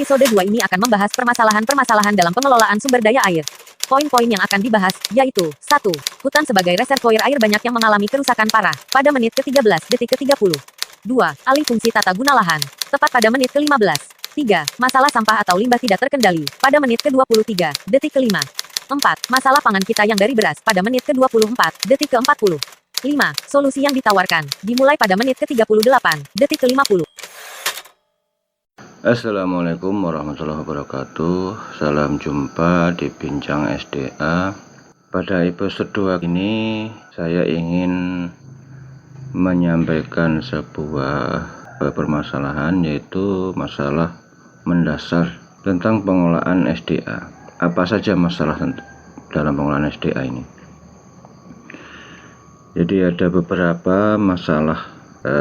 Episode 2 ini akan membahas permasalahan-permasalahan dalam pengelolaan sumber daya air. Poin-poin yang akan dibahas, yaitu 1. Hutan sebagai reservoir air banyak yang mengalami kerusakan parah, pada menit ke-13 detik ke-30. 2. Alih fungsi tata guna lahan, tepat pada menit ke-15. 3. Masalah sampah atau limbah tidak terkendali, pada menit ke-23 detik ke-5. 4. Masalah pangan kita yang dari beras, pada menit ke-24 detik ke-40. 5. Solusi yang ditawarkan, dimulai pada menit ke-38 detik ke-50. Assalamualaikum warahmatullahi wabarakatuh. Salam jumpa di Bincang SDA. Pada episode 2 ini saya ingin menyampaikan sebuah permasalahan, yaitu masalah mendasar tentang pengelolaan SDA. Apa saja masalah dalam pengelolaan SDA ini? Jadi ada beberapa masalah,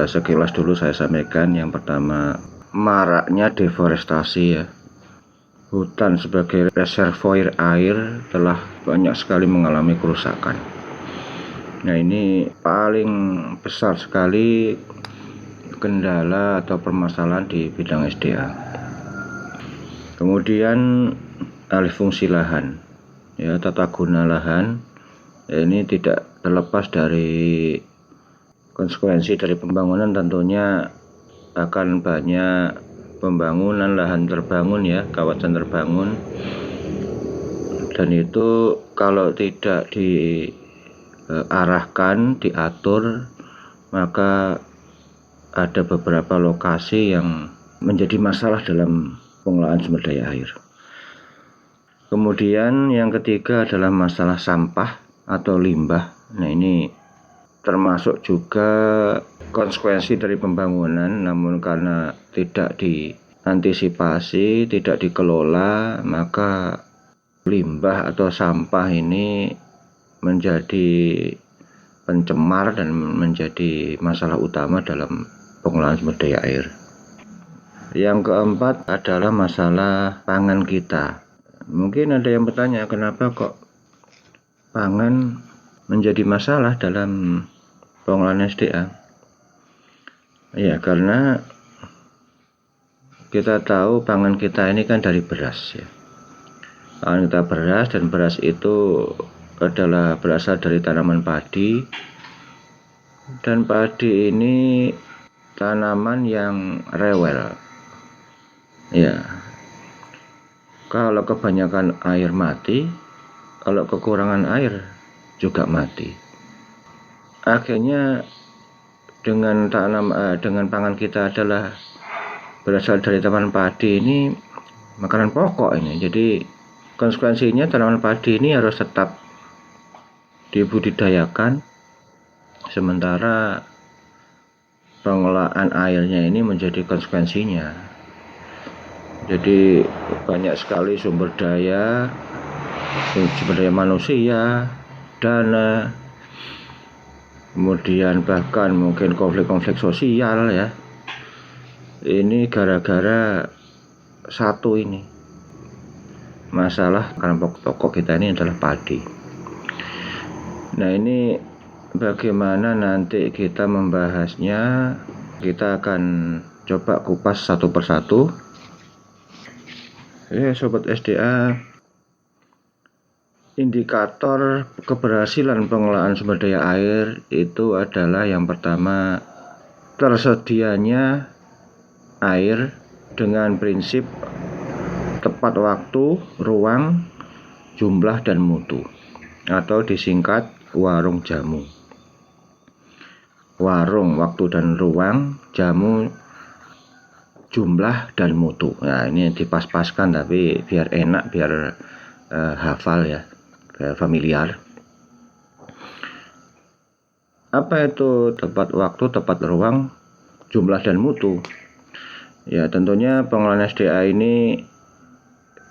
sekilas dulu saya sampaikan. Yang pertama, maraknya deforestasi ya. Hutan sebagai reservoir air telah banyak sekali mengalami kerusakan. Nah, ini paling besar sekali kendala atau permasalahan di bidang SDA. Kemudian alih fungsi lahan ya, tata guna lahan ya, ini tidak terlepas dari konsekuensi dari pembangunan. Tentunya akan banyak pembangunan lahan terbangun ya, kawasan terbangun, dan itu kalau tidak diarahkan, diatur, maka ada beberapa lokasi yang menjadi masalah dalam pengelolaan sumber daya air. Kemudian yang ketiga adalah masalah sampah atau limbah. Nah, ini termasuk juga konsekuensi dari pembangunan, namun karena tidak diantisipasi, tidak dikelola, maka limbah atau sampah ini menjadi pencemar dan menjadi masalah utama dalam pengelolaan sumber daya air. Yang keempat adalah masalah pangan kita. Mungkin ada yang bertanya, kenapa kok pangan menjadi masalah dalam pengelolaan SDA? Ya, karena kita tahu pangan kita ini kan dari beras ya. Pangan kita beras, dan beras itu adalah berasal dari tanaman padi. Dan padi ini tanaman yang rewel. Ya. Kalau kebanyakan air mati, kalau kekurangan air juga mati. Akhirnya dengan pangan kita adalah berasal dari tanaman padi, ini makanan pokok ini. Jadi konsekuensinya tanaman padi ini harus tetap dibudidayakan, sementara pengelolaan airnya ini menjadi konsekuensinya. Jadi banyak sekali sumber daya manusia, dana, kemudian bahkan mungkin konflik-konflik sosial ya. Ini gara-gara satu ini, masalah karena pokok kita ini adalah padi. Nah, ini bagaimana nanti kita membahasnya, kita akan coba kupas satu persatu. Ya, Sobat SDA, indikator keberhasilan pengelolaan sumber daya air itu adalah yang pertama, tersedianya air dengan prinsip tepat waktu, ruang, jumlah, dan mutu, atau disingkat warung jamu. Warung, waktu dan ruang, jamu, jumlah, dan mutu. Nah, ini dipas-paskan tapi biar enak, biar hafal ya, biar familiar. Apa itu tepat waktu, tepat ruang, jumlah, dan mutu? Ya, tentunya pengelolaan SDA ini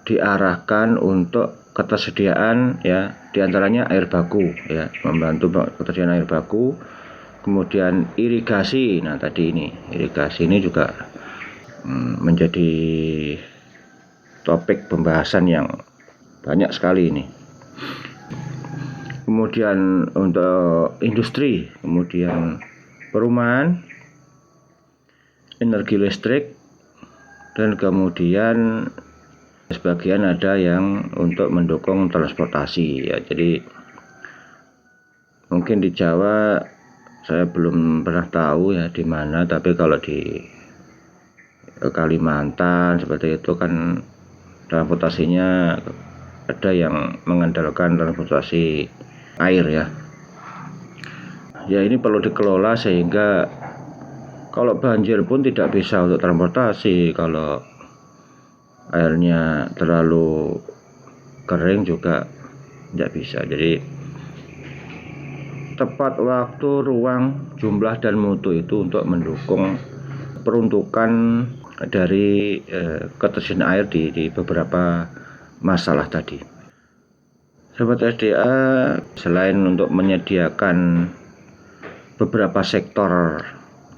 diarahkan untuk ketersediaan ya, diantaranya air baku ya, membantu ketersediaan air baku. Kemudian irigasi. Nah, tadi ini irigasi ini juga menjadi topik pembahasan yang banyak sekali ini. Kemudian untuk industri, kemudian perumahan, energi listrik, dan kemudian sebagian ada yang untuk mendukung transportasi ya. Jadi mungkin di Jawa saya belum pernah tahu ya di mana, tapi kalau di Kalimantan seperti itu kan transportasinya ada yang mengandalkan transportasi air ya. Ya ini perlu dikelola sehingga kalau banjir pun tidak bisa untuk transportasi, kalau airnya terlalu kering juga tidak bisa. Jadi tepat waktu, ruang, jumlah dan mutu itu untuk mendukung peruntukan dari ketersediaan air di beberapa masalah tadi. Sobat SDA, selain untuk menyediakan beberapa sektor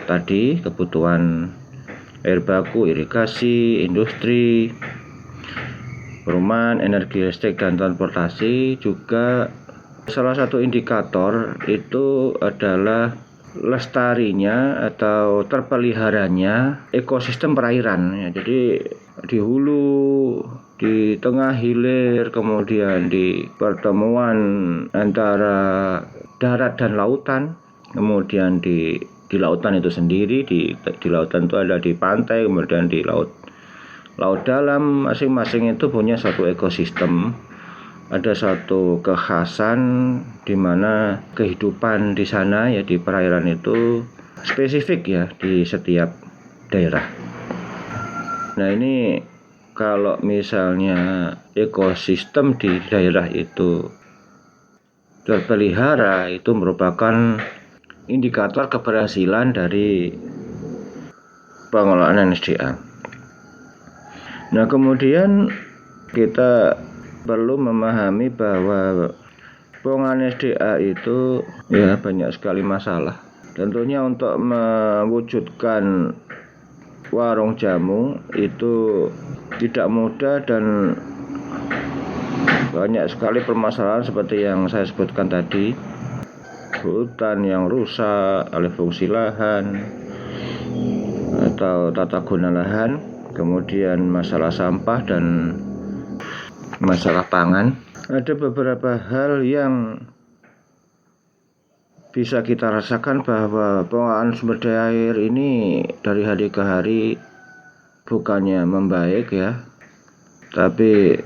tadi, kebutuhan air baku, irigasi, industri, perumahan, energi listrik dan transportasi, juga salah satu indikator itu adalah lestarinya atau terpeliharanya ekosistem perairan ya. Jadi di hulu, di tengah hilir, kemudian di pertemuan antara darat dan lautan, kemudian di lautan itu sendiri, di lautan itu ada di pantai, kemudian di laut dalam, masing-masing itu punya satu ekosistem. Ada satu kekhasan di mana kehidupan di sana ya, di perairan itu spesifik ya di setiap daerah. Nah ini kalau misalnya ekosistem di daerah itu terpelihara, itu merupakan indikator keberhasilan dari pengelolaan SDA. Nah kemudian kita perlu memahami bahwa pengelolaan SDA itu ya banyak sekali masalah. Tentunya untuk mewujudkan warung jamu itu tidak mudah dan banyak sekali permasalahan seperti yang saya sebutkan tadi. Hutan yang rusak, alih fungsi lahan atau tata guna lahan, kemudian masalah sampah dan masalah pangan. Ada beberapa hal yang bisa kita rasakan bahwa pengelolaan sumber daya air ini dari hari ke hari bukannya membaik ya, tapi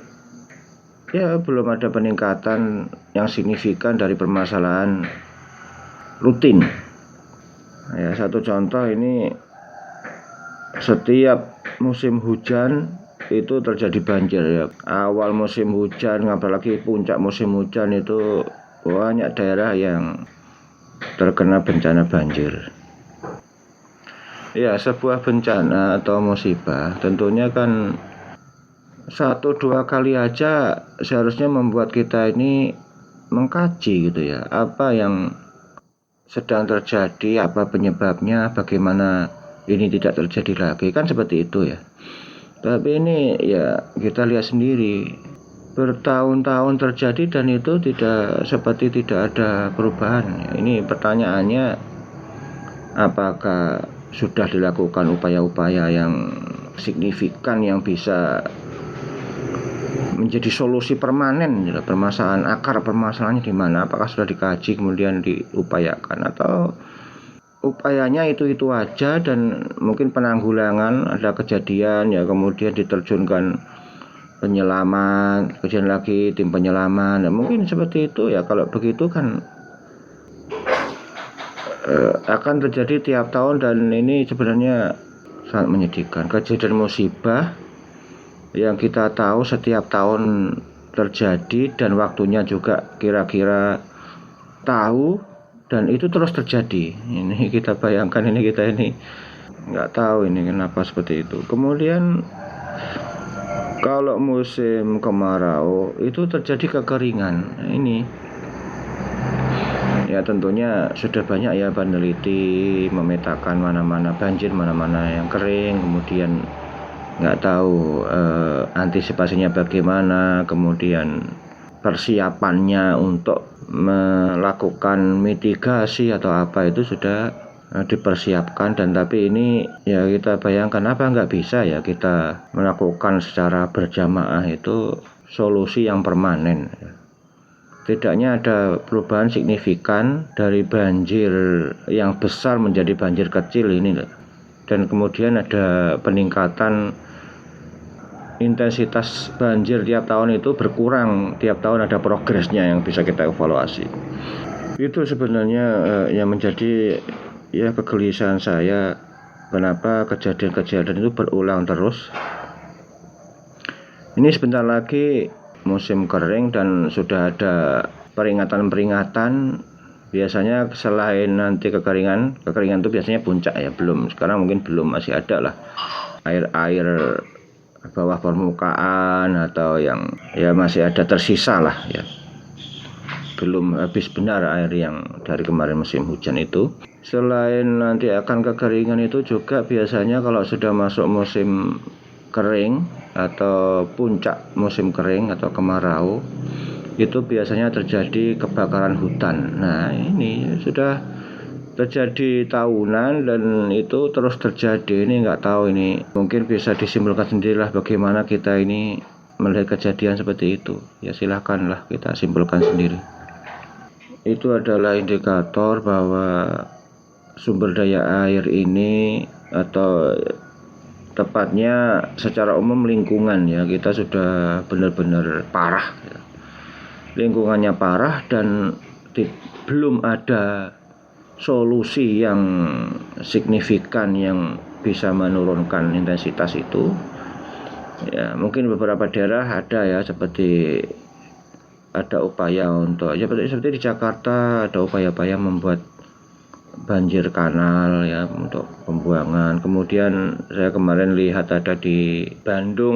ya belum ada peningkatan yang signifikan dari permasalahan rutin. Ya, satu contoh ini, setiap musim hujan itu terjadi banjir ya. Awal musim hujan, apalagi puncak musim hujan itu banyak daerah yang terkena bencana banjir. Ya, sebuah bencana atau musibah tentunya kan 1-2 kali aja seharusnya membuat kita ini mengkaji gitu ya, apa yang sedang terjadi, apa penyebabnya, bagaimana ini tidak terjadi lagi, kan seperti itu ya. Tapi ini ya kita lihat sendiri, bertahun-tahun terjadi dan itu tidak seperti tidak ada perubahan. Ini pertanyaannya, apakah sudah dilakukan upaya-upaya yang signifikan yang bisa menjadi solusi permanen ya, permasalahan akar permasalahannya di mana? Apakah sudah dikaji kemudian diupayakan, atau upayanya itu aja dan mungkin penanggulangan, ada kejadian ya kemudian diterjunkan penyelaman, kemudian lagi tim penyelaman, ya mungkin seperti itu ya. Kalau begitu kan akan terjadi tiap tahun dan ini sebenarnya sangat menyedihkan. Kejadian musibah yang kita tahu setiap tahun terjadi dan waktunya juga kira-kira tahu, dan itu terus terjadi. Ini kita bayangkan, ini kita ini nggak tahu ini kenapa seperti itu. Kemudian kalau musim kemarau itu terjadi kekeringan. Ini ya tentunya sudah banyak ya peneliti memetakan mana-mana banjir, mana-mana yang kering, kemudian nggak tahu antisipasinya bagaimana, kemudian persiapannya untuk melakukan mitigasi atau apa itu sudah dipersiapkan. Dan tapi ini ya kita bayangkan, apa nggak bisa ya kita melakukan secara berjamaah itu solusi yang permanen. Tidaknya ada perubahan signifikan dari banjir yang besar menjadi banjir kecil ini, dan kemudian ada peningkatan intensitas banjir tiap tahun itu berkurang, tiap tahun ada progresnya yang bisa kita evaluasi. Itu sebenarnya yang menjadi ya kegelisahan saya, kenapa kejadian-kejadian itu berulang terus. Ini sebentar lagi musim kering dan sudah ada peringatan-peringatan. Biasanya selain nanti kekeringan itu biasanya puncak ya, belum, sekarang mungkin belum, masih ada lah air-air bawah permukaan atau yang ya masih ada tersisa lah ya, belum habis benar air yang dari kemarin musim hujan itu. Selain nanti akan kekeringan itu juga biasanya kalau sudah masuk musim kering atau puncak musim kering atau kemarau, itu biasanya terjadi kebakaran hutan. Nah ini sudah terjadi tahunan dan itu terus terjadi. Ini nggak tahu, ini mungkin bisa disimpulkan sendirilah bagaimana kita ini melihat kejadian seperti itu. Ya silahkanlah kita simpulkan sendiri. Itu adalah indikator bahwa sumber daya air ini, atau tepatnya secara umum lingkungan ya, kita sudah benar-benar parah ya. Lingkungannya parah dan belum ada solusi yang signifikan yang bisa menurunkan intensitas itu. Ya, mungkin beberapa daerah ada ya, seperti ada upaya untuk ya seperti di Jakarta ada upaya-upaya membuat banjir kanal ya untuk pembuangan. Kemudian saya kemarin lihat ada di Bandung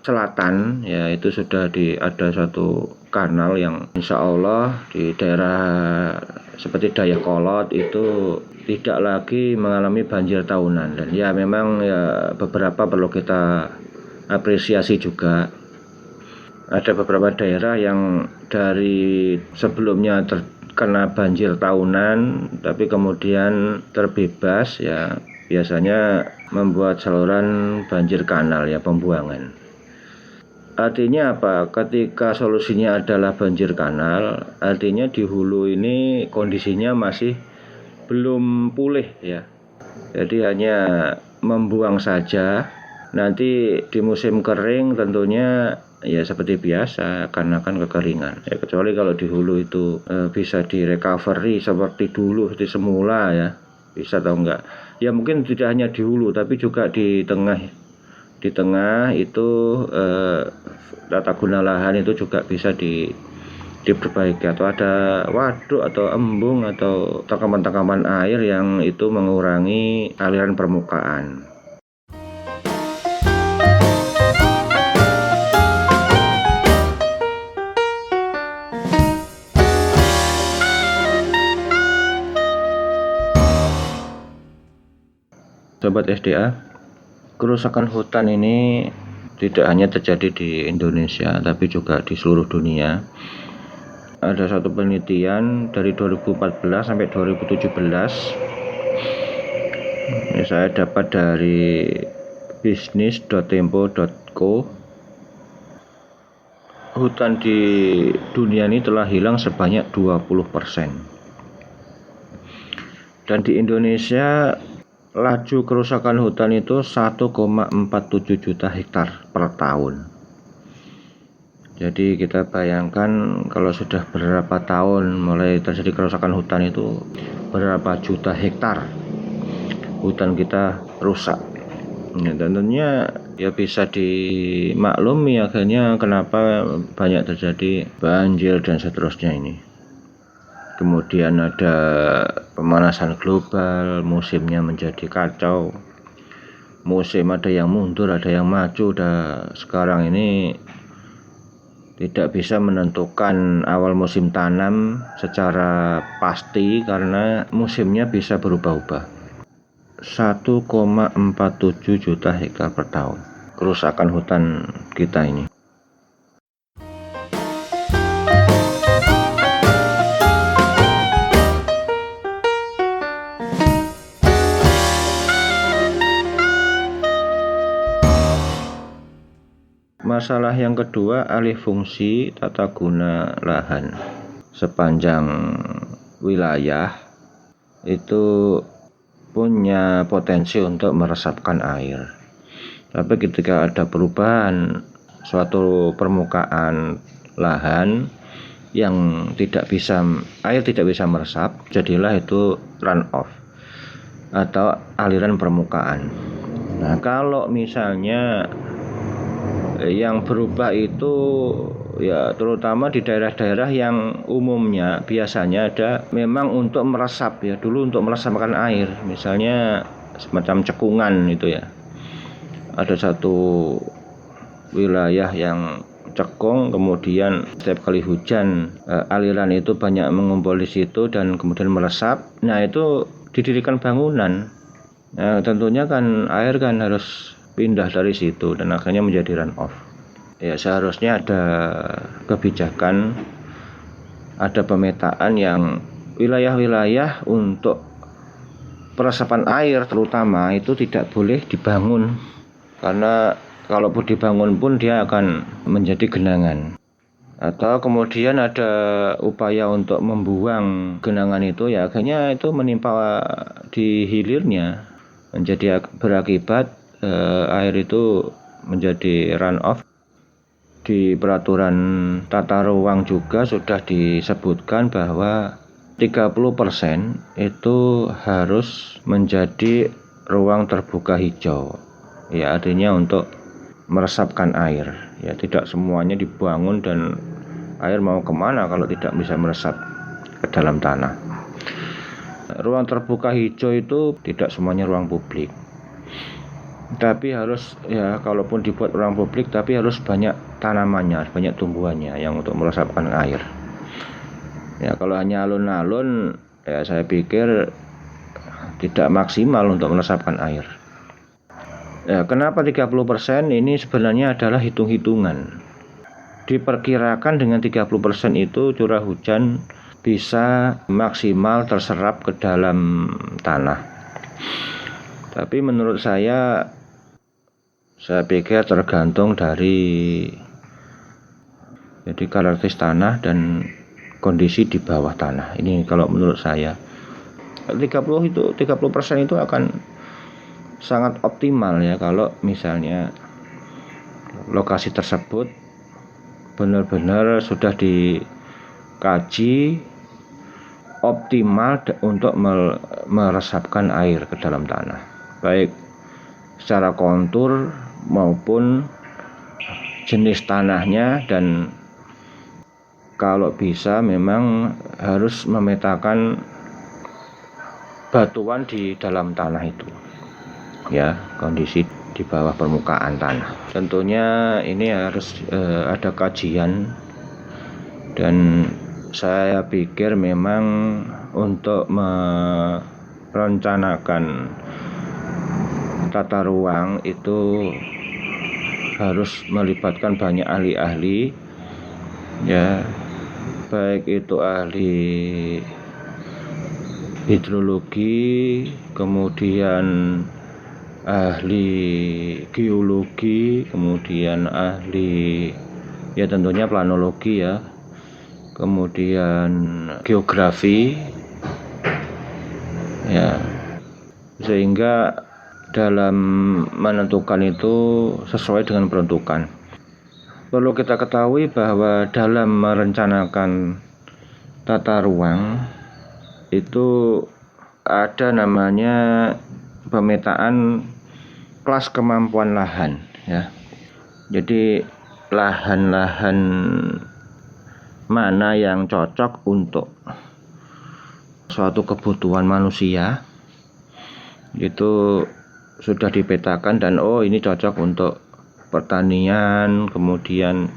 Selatan ya, itu sudah ada suatu kanal yang insya Allah di daerah seperti Dayakolot itu tidak lagi mengalami banjir tahunan. Dan ya memang ya beberapa perlu kita apresiasi juga. Ada beberapa daerah yang dari sebelumnya terkena banjir tahunan tapi kemudian terbebas ya, biasanya membuat saluran banjir kanal ya, pembuangan. Artinya apa? Ketika solusinya adalah banjir kanal, artinya di hulu ini kondisinya masih belum pulih ya. Jadi hanya membuang saja. Nanti di musim kering tentunya ya seperti biasa karena akan kekeringan ya, kecuali kalau di hulu itu bisa direcovery seperti dulu, seperti semula ya, bisa atau enggak ya, mungkin tidak hanya di hulu tapi juga di tengah itu tata guna lahan itu juga bisa diperbaiki, atau ada waduk atau embung atau tangkapan-tangkapan air yang itu mengurangi aliran permukaan. Sobat SDA, kerusakan hutan ini tidak hanya terjadi di Indonesia tapi juga di seluruh dunia. Ada satu penelitian dari 2014 sampai 2017 ini saya dapat dari bisnis.tempo.co. Hutan di dunia ini telah hilang sebanyak 20%. Dan di Indonesia laju kerusakan hutan itu 1,47 juta hektar per tahun. Jadi kita bayangkan kalau sudah berapa tahun mulai terjadi kerusakan hutan itu, berapa juta hektar hutan kita rusak. Ya, dan tentunya ya bisa dimaklumi akhirnya kenapa banyak terjadi banjir dan seterusnya ini. Kemudian ada pemanasan global, musimnya menjadi kacau. Musim ada yang mundur, ada yang maju. Sekarang ini tidak bisa menentukan awal musim tanam secara pasti karena musimnya bisa berubah-ubah. 1,47 juta hektar per tahun kerusakan hutan kita ini. Masalah yang kedua, alih fungsi tata guna lahan. Sepanjang wilayah itu punya potensi untuk meresapkan air. Tapi ketika ada perubahan suatu permukaan lahan yang air tidak bisa meresap, jadilah itu run off atau aliran permukaan. Nah, kalau misalnya yang berubah itu ya terutama di daerah-daerah yang umumnya biasanya ada memang untuk meresap ya, dulu untuk meresapkan air, misalnya semacam cekungan itu ya. Ada satu wilayah yang cekung, kemudian setiap kali hujan aliran itu banyak mengumpul di situ dan kemudian meresap. Nah, itu didirikan bangunan. Nah, tentunya kan air kan harus pindah dari situ dan akhirnya menjadi run off. Ya, seharusnya ada kebijakan, ada pemetaan yang wilayah-wilayah untuk peresapan air terutama itu tidak boleh dibangun, karena kalaupun dibangun pun dia akan menjadi genangan. Atau kemudian ada upaya untuk membuang genangan itu, ya akhirnya itu menimpa di hilirnya, menjadi berakibat air itu menjadi run off. Di peraturan tata ruang juga sudah disebutkan bahwa 30% itu harus menjadi ruang terbuka hijau. Ya, artinya untuk meresapkan air. Ya, tidak semuanya dibangun dan air mau kemana kalau tidak bisa meresap ke dalam tanah. Ruang terbuka hijau itu tidak semuanya ruang publik, tapi harus ya, kalaupun dibuat ruang publik tapi harus banyak tanamannya, banyak tumbuhannya yang untuk meresapkan air. Ya, kalau hanya alun-alun ya saya pikir tidak maksimal untuk meresapkan air. Ya, kenapa 30%? Ini sebenarnya adalah hitung-hitungan. Diperkirakan dengan 30% itu curah hujan bisa maksimal terserap ke dalam tanah. Tapi menurut saya pikir tergantung dari karakteristik tanah dan kondisi di bawah tanah. Ini kalau menurut saya 30% itu akan sangat optimal ya, kalau misalnya lokasi tersebut benar-benar sudah dikaji optimal untuk meresapkan air ke dalam tanah, baik secara kontur maupun jenis tanahnya, dan kalau bisa memang harus memetakan batuan di dalam tanah itu ya, kondisi di bawah permukaan tanah. Tentunya ini harus ada kajian, dan saya pikir memang untuk merencanakan tata ruang itu harus melibatkan banyak ahli-ahli ya, baik itu ahli hidrologi, kemudian ahli geologi, kemudian ahli ya tentunya planologi ya, kemudian geografi ya, sehingga dalam menentukan itu sesuai dengan peruntukan. Perlu kita ketahui bahwa dalam merencanakan tata ruang itu ada namanya pemetaan kelas kemampuan lahan ya. Jadi lahan-lahan mana yang cocok untuk suatu kebutuhan manusia itu sudah dipetakan, dan ini cocok untuk pertanian, kemudian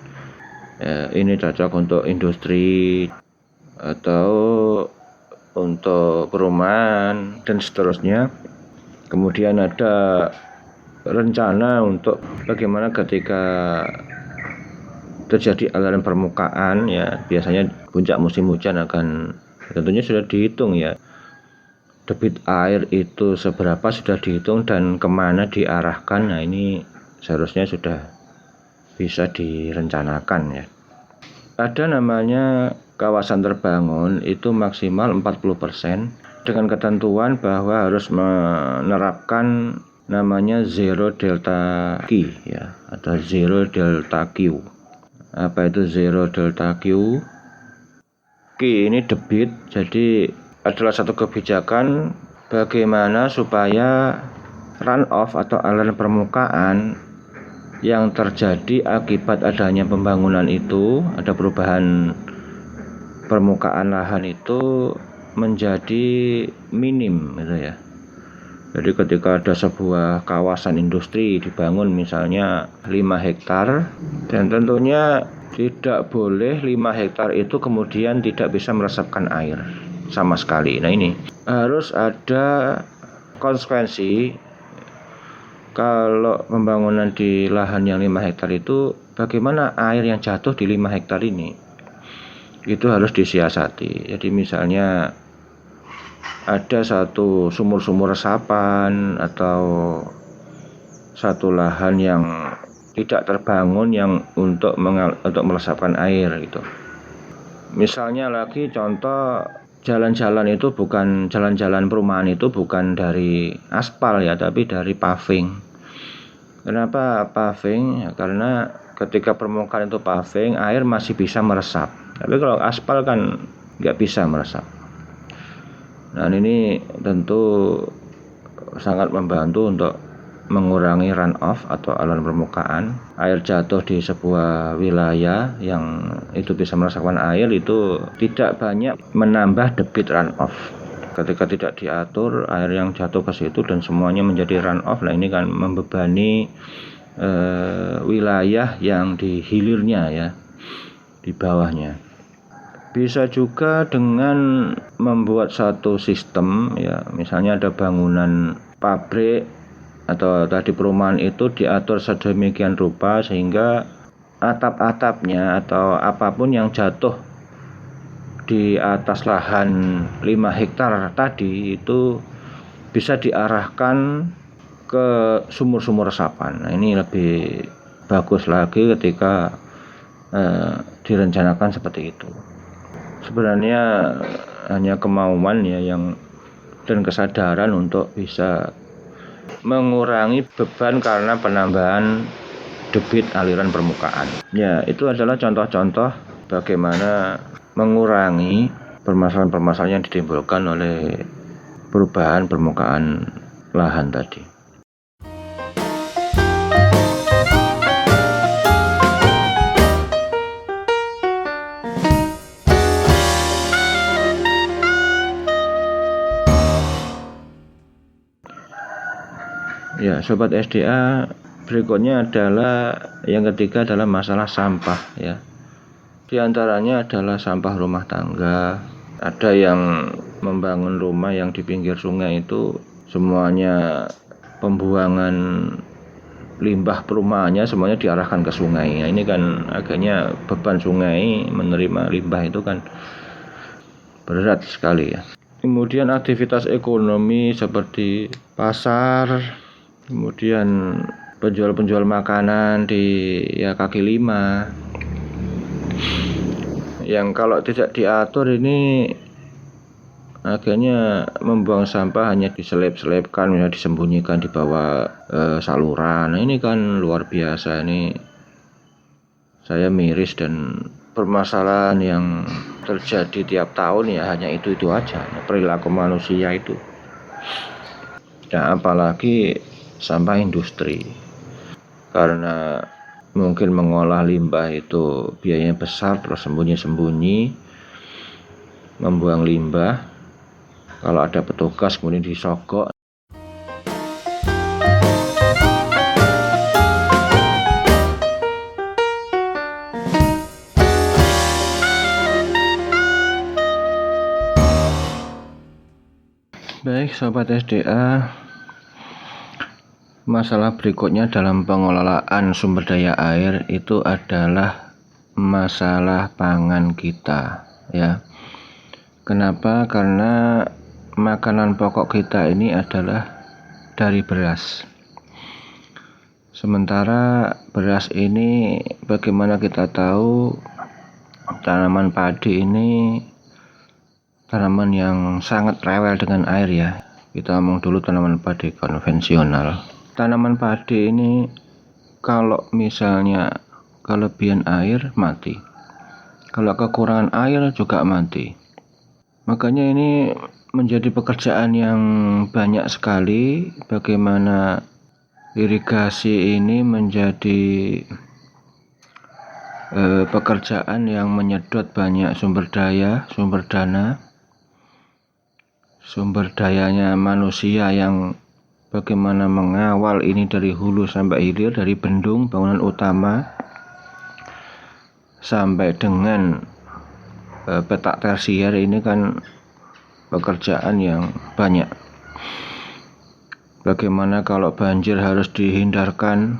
ini cocok untuk industri atau untuk perumahan dan seterusnya. Kemudian ada rencana untuk bagaimana ketika terjadi aliran permukaan ya, biasanya puncak musim hujan akan tentunya sudah dihitung ya, debit air itu seberapa sudah dihitung dan kemana diarahkan. Nah, ini seharusnya sudah bisa direncanakan ya. Ada namanya kawasan terbangun itu maksimal 40% dengan ketentuan bahwa harus menerapkan namanya zero delta Q ya, atau zero delta Q. Apa itu zero delta Q? Q ini debit, jadi adalah satu kebijakan bagaimana supaya runoff atau aliran permukaan yang terjadi akibat adanya pembangunan itu, ada perubahan permukaan lahan itu menjadi minim gitu ya. Jadi ketika ada sebuah kawasan industri dibangun misalnya 5 hektar, dan tentunya tidak boleh 5 hektar itu kemudian tidak bisa meresapkan air sama sekali. Nah ini harus ada konsekuensi. Kalau pembangunan di lahan yang 5 hektar itu, bagaimana air yang jatuh di 5 hektar ini? Itu harus disiasati. Jadi misalnya ada satu sumur-sumur resapan atau satu lahan yang tidak terbangun yang untuk meresapkan air gitu. Misalnya lagi contoh, jalan-jalan itu bukan jalan-jalan perumahan itu bukan dari aspal ya, tapi dari paving. Kenapa paving? Ya, karena ketika permukaan itu paving, air masih bisa meresap. Tapi kalau aspal kan nggak bisa meresap. Nah ini tentu sangat membantu untuk mengurangi runoff atau aliran permukaan. Air jatuh di sebuah wilayah yang itu bisa meresapkan air itu tidak banyak menambah debit runoff. Ketika tidak diatur air yang jatuh ke situ dan semuanya menjadi runoff, nah ini kan membebani wilayah yang di hilirnya ya, di bawahnya. Bisa juga dengan membuat satu sistem ya, misalnya ada bangunan pabrik atau tadi perumahan itu diatur sedemikian rupa sehingga atap-atapnya atau apapun yang jatuh di atas lahan 5 hektar tadi itu bisa diarahkan ke sumur-sumur resapan. Nah, ini lebih bagus lagi ketika direncanakan seperti itu. Sebenarnya hanya kemauan ya yang dan kesadaran untuk bisa mengurangi beban karena penambahan debit aliran permukaan. Ya, itu adalah contoh-contoh bagaimana mengurangi permasalahan-permasalahan yang ditimbulkan oleh perubahan permukaan lahan tadi. Ya, sobat SDA, berikutnya adalah yang ketiga adalah masalah sampah ya. Di antaranya adalah sampah rumah tangga. Ada yang membangun rumah yang di pinggir sungai itu semuanya pembuangan limbah perumahannya semuanya diarahkan ke sungai. Nah, ini kan akhirnya beban sungai menerima limbah itu kan berat sekali ya. Kemudian aktivitas ekonomi seperti pasar, kemudian penjual-penjual makanan di ya kaki lima, yang kalau tidak diatur ini akhirnya membuang sampah hanya diselip-selipkan, ya disembunyikan di bawah saluran. Nah, ini kan luar biasa. Ini saya miris, dan permasalahan yang terjadi tiap tahun ya hanya itu aja, perilaku manusia itu. Nah, apalagi sampah industri, karena mungkin mengolah limbah itu biayanya besar, terus sembunyi-sembunyi membuang limbah. Kalau ada petugas kemudian disogok. Baik sobat SDA, masalah berikutnya dalam pengelolaan sumber daya air itu adalah masalah pangan kita ya. Kenapa? Karena makanan pokok kita ini adalah dari beras. Sementara beras ini, bagaimana kita tahu, tanaman padi ini tanaman yang sangat rewel dengan air ya. Kita ngomong dulu tanaman padi konvensional. Tanaman padi ini kalau misalnya kelebihan air mati, kalau kekurangan air juga mati. Makanya ini menjadi pekerjaan yang banyak sekali, bagaimana irigasi ini menjadi pekerjaan yang menyedot banyak sumber daya, sumber dana, sumber dayanya manusia yang bagaimana mengawal ini dari hulu sampai hilir, dari bendung, bangunan utama, sampai dengan petak tersier. Ini kan pekerjaan yang banyak. Bagaimana kalau banjir harus dihindarkan,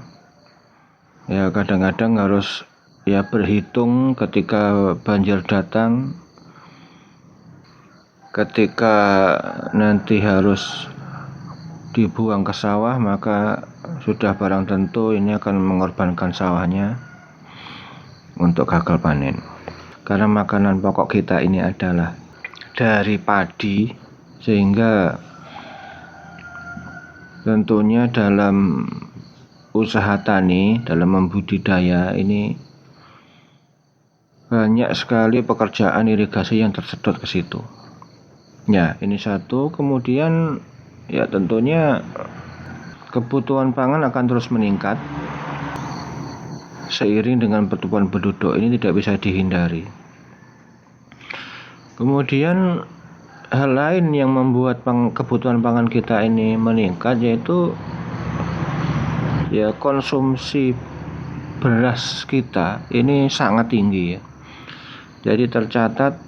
ya kadang-kadang harus ya berhitung ketika banjir datang, ketika nanti harus dibuang ke sawah, maka sudah barang tentu ini akan mengorbankan sawahnya untuk gagal panen. Karena makanan pokok kita ini adalah dari padi, sehingga tentunya dalam usaha tani, dalam membudidaya ini banyak sekali pekerjaan irigasi yang tersedot ke situ. Ya, ini satu. Kemudian ya tentunya kebutuhan pangan akan terus meningkat seiring dengan pertumbuhan penduduk, ini tidak bisa dihindari. Kemudian hal lain yang membuat kebutuhan pangan kita ini meningkat, yaitu ya konsumsi beras kita ini sangat tinggi ya. Jadi tercatat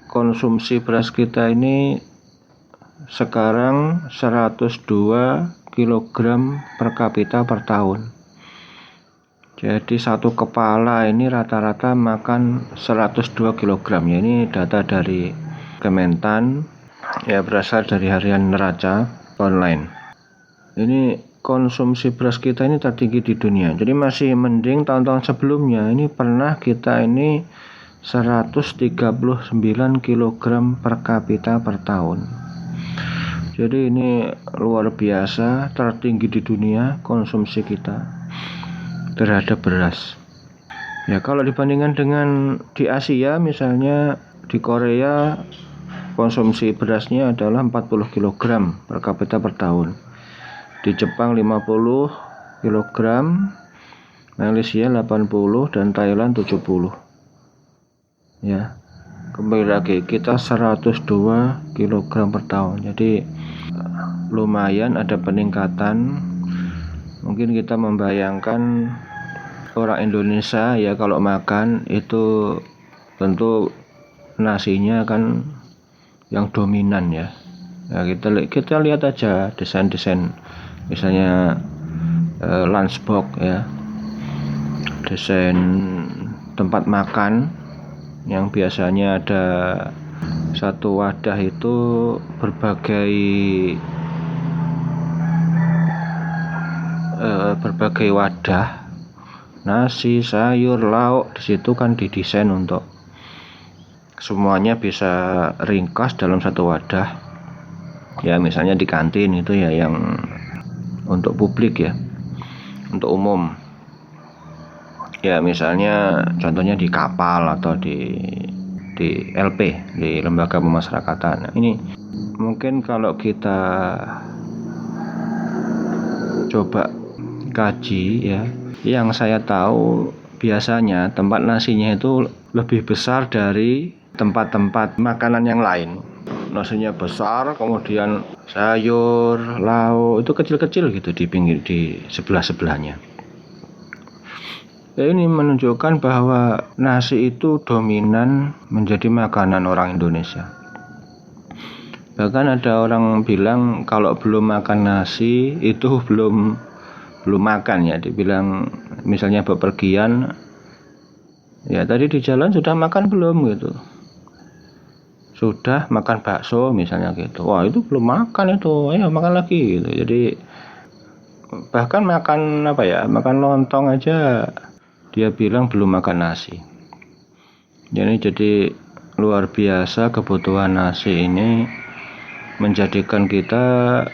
konsumsi beras kita ini sekarang 102 kg per kapita per tahun. Jadi satu kepala ini rata-rata makan 102 kg ya. Ini data dari Kementan, ya berasal dari harian neraca online. Ini konsumsi beras kita ini tertinggi di dunia. Jadi masih mending tahun-tahun sebelumnya. Ini pernah kita ini 139 kg per kapita per tahun. Jadi ini luar biasa, tertinggi di dunia konsumsi kita terhadap beras. Ya kalau dibandingkan dengan di Asia, misalnya di Korea konsumsi berasnya adalah 40 kg per kapita per tahun. Di Jepang 50 kg, Malaysia 80 dan Thailand 70. Ya. Kembali lagi kita 102 kg per tahun. Jadi lumayan ada peningkatan. Mungkin kita membayangkan orang Indonesia ya kalau makan itu tentu nasinya kan yang dominan ya. Ya kita lihat aja desain-desain misalnya lunchbox ya, desain tempat makan yang biasanya ada satu wadah itu berbagai wadah, nasi, sayur, lauk. Di situ kan didesain untuk semuanya bisa ringkas dalam satu wadah. Ya misalnya di kantin itu ya yang untuk publik ya, untuk umum. Ya misalnya contohnya di kapal atau di LP, di lembaga pemasyarakatan. Nah, ini mungkin kalau kita coba kaji ya, yang saya tahu biasanya tempat nasinya itu lebih besar dari tempat-tempat makanan yang lain. Nasinya besar, kemudian sayur, lauk itu kecil-kecil gitu di pinggir, di sebelah-sebelahnya. Ya, ini menunjukkan bahwa nasi itu dominan menjadi makanan orang Indonesia. Bahkan ada orang bilang kalau belum makan nasi itu belum makan ya. Dibilang misalnya bepergian, ya tadi di jalan sudah makan belum gitu. Sudah makan bakso misalnya gitu. Wah itu belum makan itu, ayo makan lagi gitu. Jadi bahkan makan makan lontong aja dia bilang belum makan nasi. Jadi luar biasa kebutuhan nasi ini menjadikan kita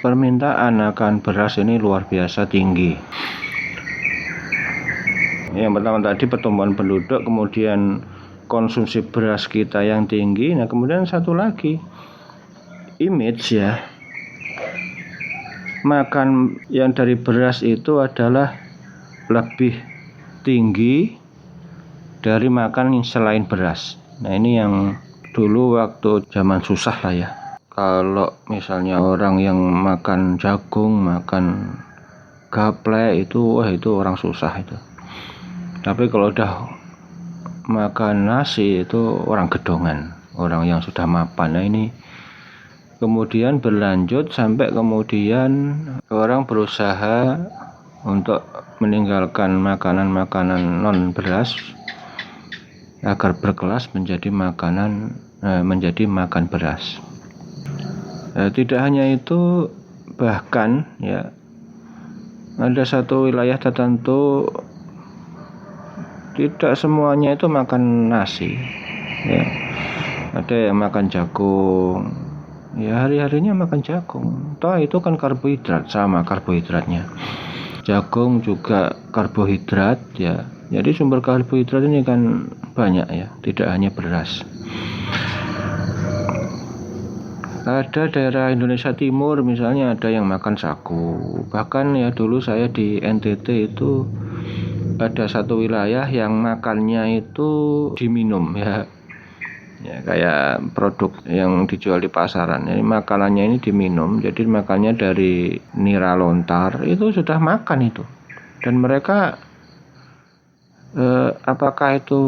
permintaan akan beras ini luar biasa tinggi. Yang pertama tadi pertumbuhan penduduk, kemudian konsumsi beras kita yang tinggi. Nah kemudian satu lagi image ya, makan yang dari beras itu adalah lebih tinggi dari makan selain beras. Nah ini yang dulu waktu zaman susah lah ya. Kalau misalnya orang yang makan jagung, makan gaplek itu, wah itu orang susah itu. Tapi kalau udah makan nasi itu orang gedongan, orang yang sudah mapan. Nah ini kemudian berlanjut sampai kemudian orang berusaha untuk meninggalkan makanan-makanan non beras agar berkelas menjadi makan beras. Tidak hanya itu, bahkan ya ada satu wilayah tertentu tidak semuanya itu makan nasi ya. Ada yang makan jagung ya, hari-harinya makan jagung. Toh itu kan karbohidrat, sama karbohidratnya. Jagung juga karbohidrat ya. Jadi sumber karbohidrat ini kan banyak ya, tidak hanya beras. Ada daerah Indonesia Timur misalnya ada yang makan sagu. Bahkan ya dulu saya di NTT itu ada satu wilayah yang makannya itu diminum ya. Ya kayak produk yang dijual di pasaran. Jadi makanannya ini diminum. Jadi makannya dari nira lontar itu sudah makan itu. Dan mereka apakah itu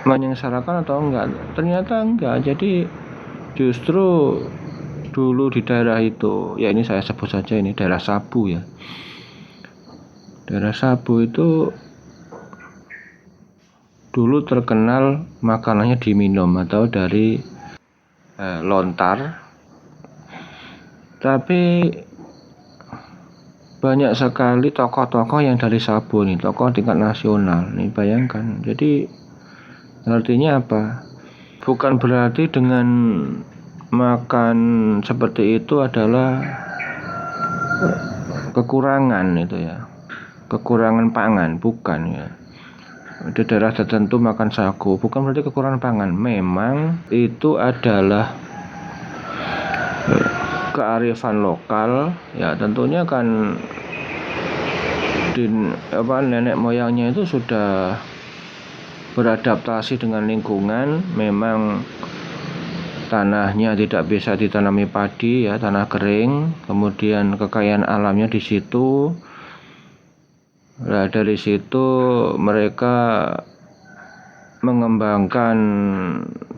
menyengsarakan atau enggak? Ternyata enggak. Jadi justru dulu di daerah itu, ya ini saya sebut saja ini daerah Sabu ya. Daerah Sabu itu dulu terkenal makanannya diminum atau dari lontar. Tapi banyak sekali tokoh-tokoh yang dari Sabu nih, tokoh tingkat nasional nih, bayangkan. Jadi artinya apa? Bukan berarti dengan makan seperti itu adalah kekurangan itu ya, kekurangan pangan, bukan ya. Di daerah tertentu makan sagu bukan berarti kekurangan pangan, memang itu adalah kearifan lokal ya. Tentunya kan nenek moyangnya itu sudah beradaptasi dengan lingkungan. Memang tanahnya tidak bisa ditanami padi ya, tanah kering, kemudian kekayaan alamnya di situ. Nah, dari situ mereka mengembangkan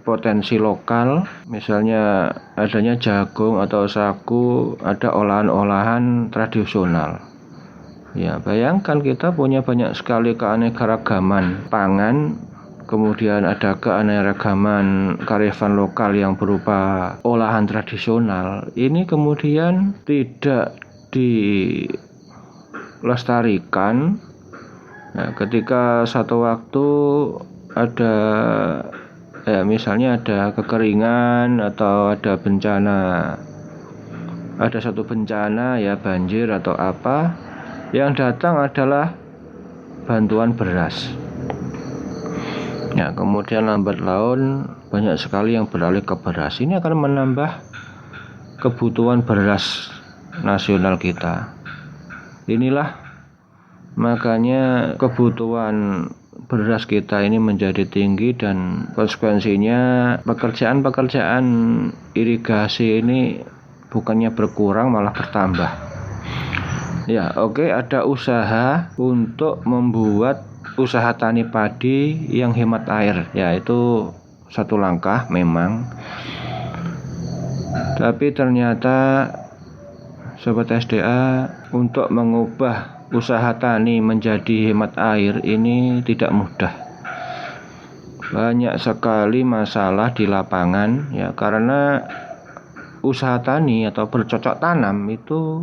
potensi lokal, misalnya adanya jagung atau sagu, ada olahan-olahan tradisional. Ya, bayangkan kita punya banyak sekali keanekaragaman pangan, kemudian ada keanekaragaman kearifan lokal yang berupa olahan tradisional. Ini kemudian tidak dilestarikan. Nah, ketika satu waktu ada misalnya ada kekeringan atau ada bencana, ada satu bencana ya, banjir atau apa, yang datang adalah bantuan beras. Ya, kemudian lambat laun banyak sekali yang beralih ke beras. Ini akan menambah kebutuhan beras nasional kita. Inilah makanya kebutuhan beras kita ini menjadi tinggi, dan konsekuensinya pekerjaan irigasi ini bukannya berkurang malah bertambah. Ya, oke, ada usaha untuk membuat usaha tani padi yang hemat air. Ya, itu satu langkah memang. Tapi ternyata Sobat SDA, untuk mengubah usaha tani menjadi hemat air ini tidak mudah. Banyak sekali masalah di lapangan ya, karena usaha tani atau bercocok tanam itu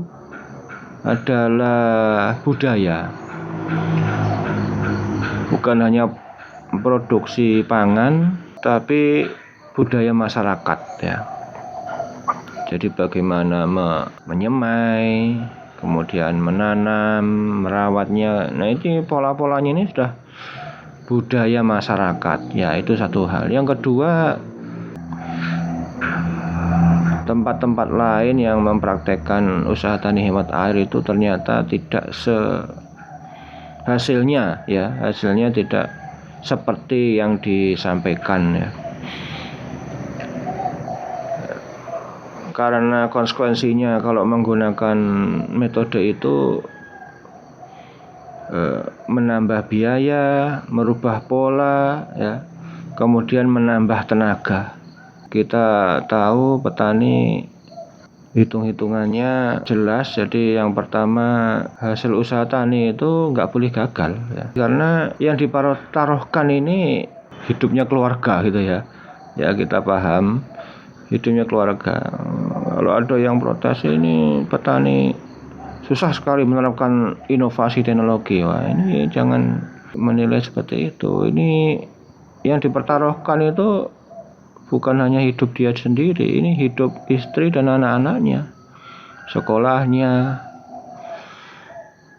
adalah budaya. Bukan hanya produksi pangan, tapi budaya masyarakat ya. Jadi bagaimana menyemai, kemudian menanam, merawatnya. Nah, ini pola-polanya ini sudah budaya masyarakat. Ya, itu satu hal. Yang kedua, tempat-tempat lain yang mempraktekkan usaha tani hemat air itu ternyata tidak hasilnya tidak seperti yang disampaikan ya. Karena konsekuensinya kalau menggunakan metode itu menambah biaya, merubah pola ya, kemudian menambah tenaga. Kita tahu petani hitung-hitungannya jelas. Jadi yang pertama, hasil usaha tani itu nggak boleh gagal ya. Karena yang dipertaruhkan ini hidupnya keluarga gitu ya. Ya, kita paham hidupnya keluarga. Kalau ada yang protes, ini petani susah sekali menerapkan inovasi teknologi. Wah, ini jangan menilai seperti itu. Ini yang dipertaruhkan itu bukan hanya hidup dia sendiri, ini hidup istri dan anak-anaknya, sekolahnya.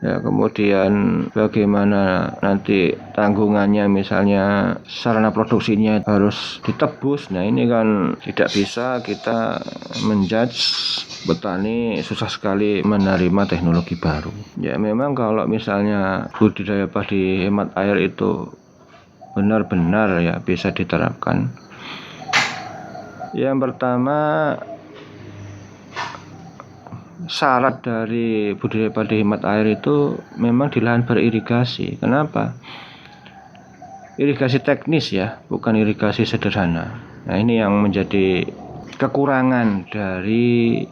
Ya, kemudian bagaimana nanti tanggungannya, misalnya sarana produksinya harus ditebus. Nah, ini kan tidak bisa kita menjudge petani susah sekali menerima teknologi baru. Ya, memang kalau misalnya budidaya padi hemat air itu benar-benar ya bisa diterapkan. Yang pertama, syarat dari budidaya padi hemat air itu memang di lahan beririgasi. Kenapa? Irigasi teknis ya, bukan irigasi sederhana. Nah, ini yang menjadi kekurangan dari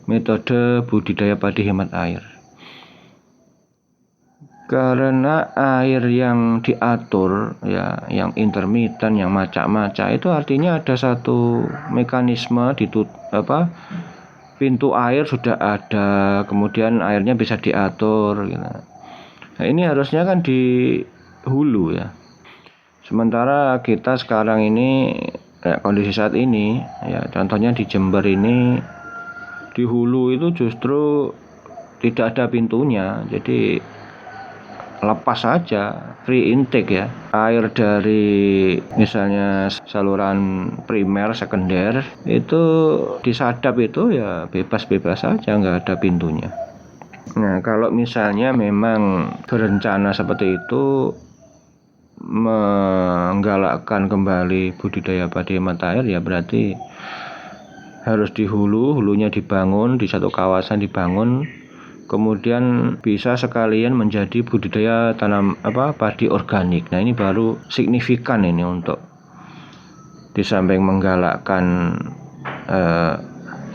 metode budidaya padi hemat air. Karena air yang diatur ya, yang intermittent, yang macak-macak, itu artinya ada satu mekanisme pintu air sudah ada, kemudian airnya bisa diatur gitu. Nah, ini harusnya kan di hulu ya. Sementara kita sekarang ini kondisi saat ini ya, contohnya di Jember ini, di hulu itu justru tidak ada pintunya. Jadi lepas saja, free intake ya. Air dari misalnya saluran primer, sekunder itu disadap itu ya bebas-bebas saja, nggak ada pintunya. Nah, kalau misalnya memang berencana seperti itu, menggalakkan kembali budidaya padi hemat air, ya berarti harus di hulunya dibangun, di satu kawasan dibangun, kemudian bisa sekalian menjadi budidaya padi organik. Nah, ini baru signifikan ini untuk di samping menggalakkan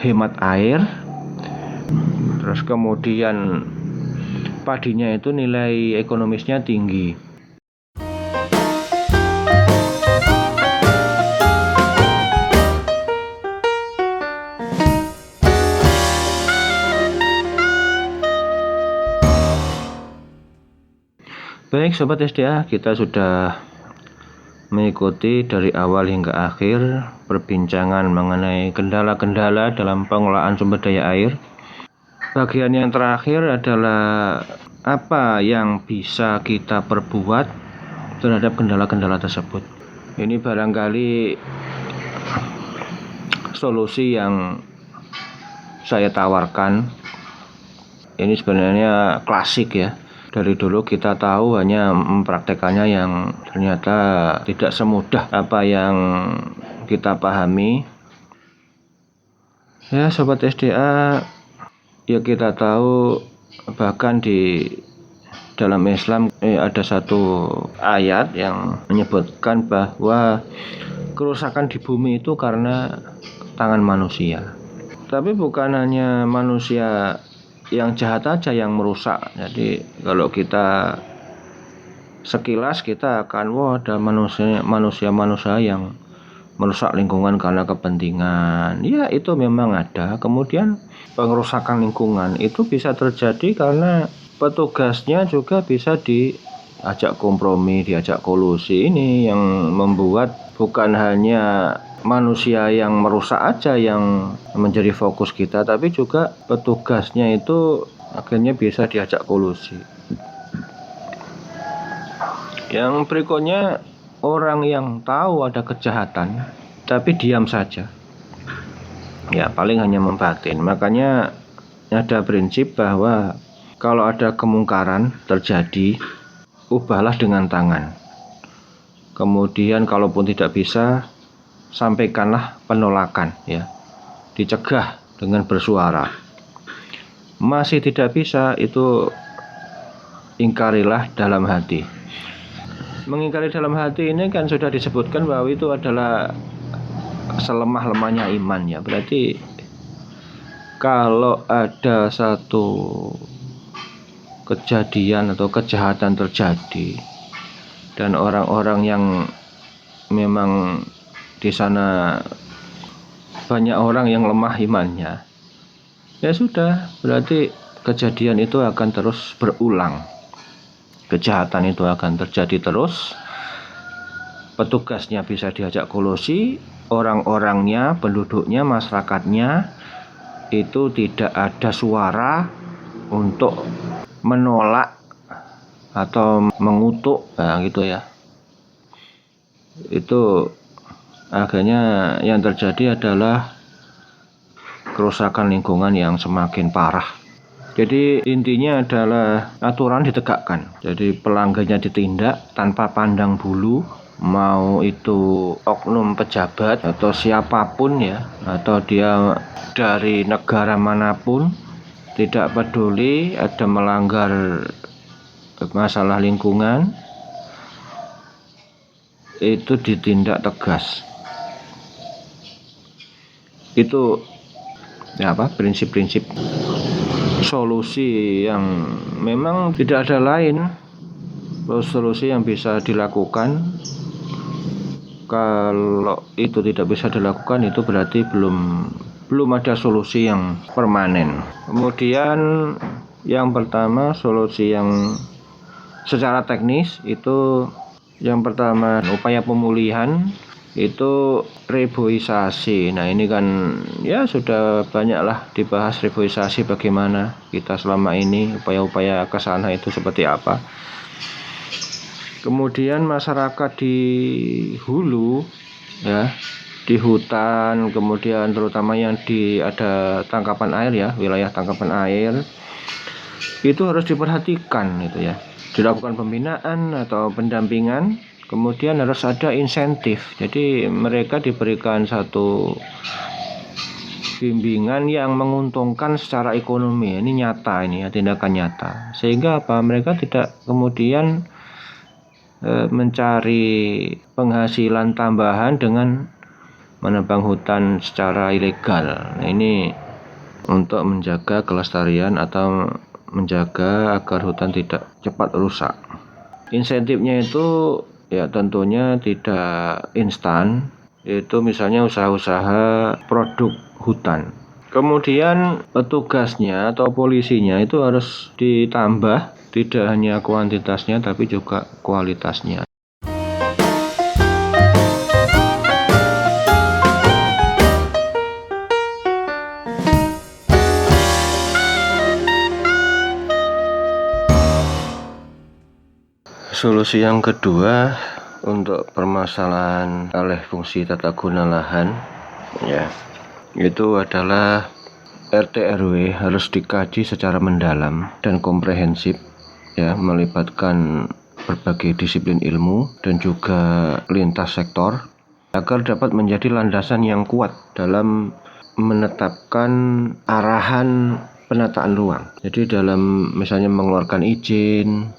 hemat air, terus kemudian padinya itu nilai ekonomisnya tinggi. Baik Sobat SDA, kita sudah mengikuti dari awal hingga akhir perbincangan mengenai kendala-kendala dalam pengelolaan sumber daya air. Bagian yang terakhir adalah apa yang bisa kita perbuat terhadap kendala-kendala tersebut. Ini barangkali solusi yang saya tawarkan. Ini sebenarnya klasik ya. Dari dulu kita tahu, hanya mempraktekannya yang ternyata tidak semudah apa yang kita pahami. Ya Sobat SDA, ya kita tahu bahkan di dalam Islam ada satu ayat yang menyebutkan bahwa kerusakan di bumi itu karena tangan manusia. Tapi bukan hanya manusia yang jahat aja yang merusak. Jadi kalau kita sekilas kita akan ada manusia yang merusak lingkungan karena kepentingan, ya itu memang ada. Kemudian pengerusakan lingkungan itu bisa terjadi karena petugasnya juga bisa diajak kompromi, diajak kolusi. Ini yang membuat bukan hanya manusia yang merusak aja yang menjadi fokus kita, tapi juga petugasnya itu akhirnya bisa diajak kolusi. Yang berikutnya, orang yang tahu ada kejahatan tapi diam saja, ya paling hanya membatin. Makanya ada prinsip bahwa kalau ada kemungkaran terjadi, ubahlah dengan tangan. Kemudian kalaupun tidak bisa, sampaikanlah penolakan, ya, dicegah dengan bersuara. Masih tidak bisa, itu ingkarilah dalam hati. Mengingkari dalam hati ini kan sudah disebutkan bahwa itu adalah selemah-lemahnya iman, ya. Berarti kalau ada satu kejadian atau kejahatan terjadi dan orang-orang yang memang di sana banyak orang yang lemah imannya, ya sudah, berarti kejadian itu akan terus berulang. Kejahatan itu akan terjadi terus. Petugasnya bisa diajak kolusi, orang-orangnya, penduduknya, masyarakatnya itu tidak ada suara untuk menolak atau mengutuk, nah gitu ya. Itu akhirnya yang terjadi adalah kerusakan lingkungan yang semakin parah. Jadi intinya adalah aturan ditegakkan. Jadi pelanggarnya ditindak tanpa pandang bulu, mau itu oknum pejabat atau siapapun, ya, atau dia dari negara manapun, tidak peduli ada melanggar masalah lingkungan, itu ditindak tegas. Itu ya prinsip-prinsip solusi yang memang tidak ada lain. Solusi yang bisa dilakukan. Kalau itu tidak bisa dilakukan, itu berarti belum ada solusi yang permanen. Kemudian yang pertama, solusi yang secara teknis itu, yang pertama upaya pemulihan itu reboisasi. Nah ini kan ya sudah banyaklah dibahas reboisasi, bagaimana kita selama ini upaya-upaya ke sana itu seperti apa. Kemudian masyarakat di hulu, ya, di hutan, kemudian terutama yang ada tangkapan air, ya, wilayah tangkapan air, itu harus diperhatikan, itu ya, dilakukan pembinaan atau pendampingan. Kemudian harus ada insentif, jadi mereka diberikan satu bimbingan yang menguntungkan secara ekonomi. Ini nyata, ini ya, tindakan nyata, sehingga apa, mereka tidak kemudian mencari penghasilan tambahan dengan menebang hutan secara ilegal. Nah, ini untuk menjaga kelestarian atau menjaga agar hutan tidak cepat rusak. Insentifnya itu ya tentunya tidak instan, itu misalnya usaha-usaha produk hutan. Kemudian petugasnya atau polisinya itu harus ditambah, tidak hanya kuantitasnya tapi juga kualitasnya. Solusi yang kedua untuk permasalahan alih fungsi tata guna lahan, ya, itu adalah RT RW harus dikaji secara mendalam dan komprehensif, ya, melibatkan berbagai disiplin ilmu dan juga lintas sektor agar dapat menjadi landasan yang kuat dalam menetapkan arahan penataan ruang. Jadi dalam misalnya mengeluarkan izin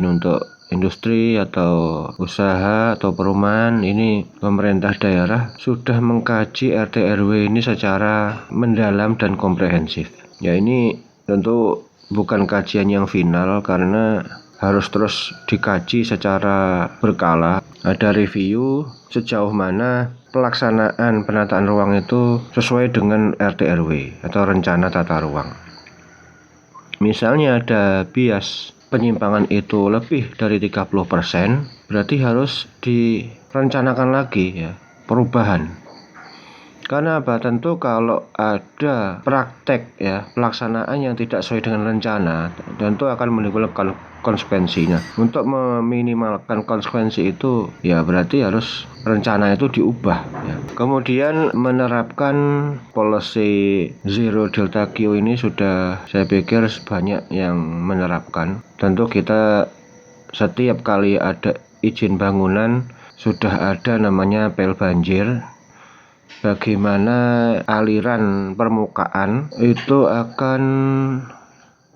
untuk industri atau usaha atau perumahan, ini pemerintah daerah sudah mengkaji RT RW ini secara mendalam dan komprehensif. Ya, ini tentu bukan kajian yang final karena harus terus dikaji secara berkala. Ada review sejauh mana pelaksanaan penataan ruang itu sesuai dengan RT RW atau rencana tata ruang. Misalnya ada bias penyimpangan itu lebih dari 30%, berarti harus direncanakan lagi ya, perubahan. Karena apa? Tentu kalau ada praktek ya pelaksanaan yang tidak sesuai dengan rencana, tentu akan menimbulkan konsekuensinya. Untuk meminimalkan konsekuensi itu ya berarti harus rencana itu diubah ya. Kemudian menerapkan policy zero delta Q ini sudah saya pikir banyak yang menerapkan. Tentu kita setiap kali ada izin bangunan sudah ada namanya pel banjir. Bagaimana aliran permukaan itu akan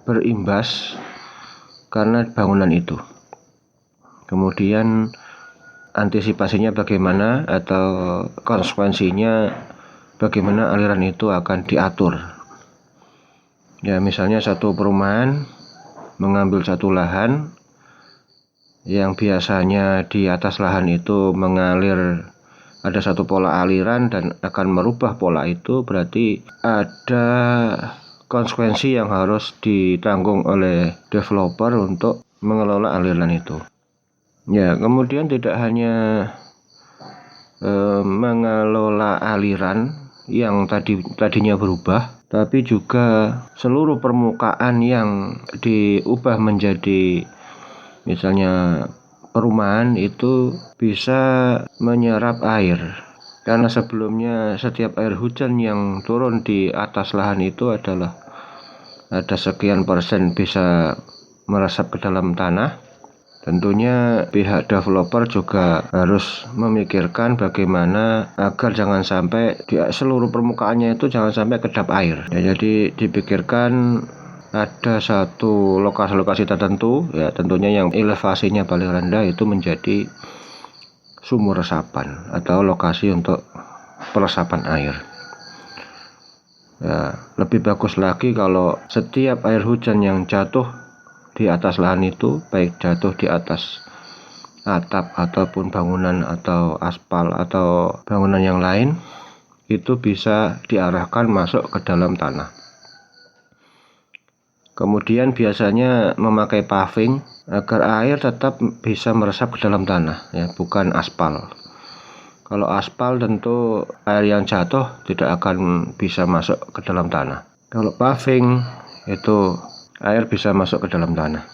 berimbas karena bangunan itu. Kemudian antisipasinya bagaimana atau konsekuensinya bagaimana aliran itu akan diatur. Ya, misalnya satu perumahan mengambil satu lahan yang biasanya di atas lahan itu mengalir, ada satu pola aliran dan akan merubah pola itu, berarti ada konsekuensi yang harus ditanggung oleh developer untuk mengelola aliran itu. Ya, kemudian tidak hanya mengelola aliran yang tadinya berubah, tapi juga seluruh permukaan yang diubah menjadi misalnya perumahan itu bisa menyerap air. Karena sebelumnya setiap air hujan yang turun di atas lahan itu adalah ada sekian persen bisa meresap ke dalam tanah. Tentunya pihak developer juga harus memikirkan bagaimana agar jangan sampai di seluruh permukaannya itu jangan sampai kedap air. Ya, jadi dipikirkan ada satu lokasi-lokasi tertentu ya, tentunya yang elevasinya paling rendah itu menjadi sumur resapan atau lokasi untuk peresapan air. Ya, lebih bagus lagi kalau setiap air hujan yang jatuh di atas lahan itu, baik jatuh di atas atap ataupun bangunan atau aspal atau bangunan yang lain, itu bisa diarahkan masuk ke dalam tanah. Kemudian biasanya memakai paving agar air tetap bisa meresap ke dalam tanah ya, bukan aspal. Kalau aspal tentu air yang jatuh tidak akan bisa masuk ke dalam tanah. Kalau paving itu air bisa masuk ke dalam tanah.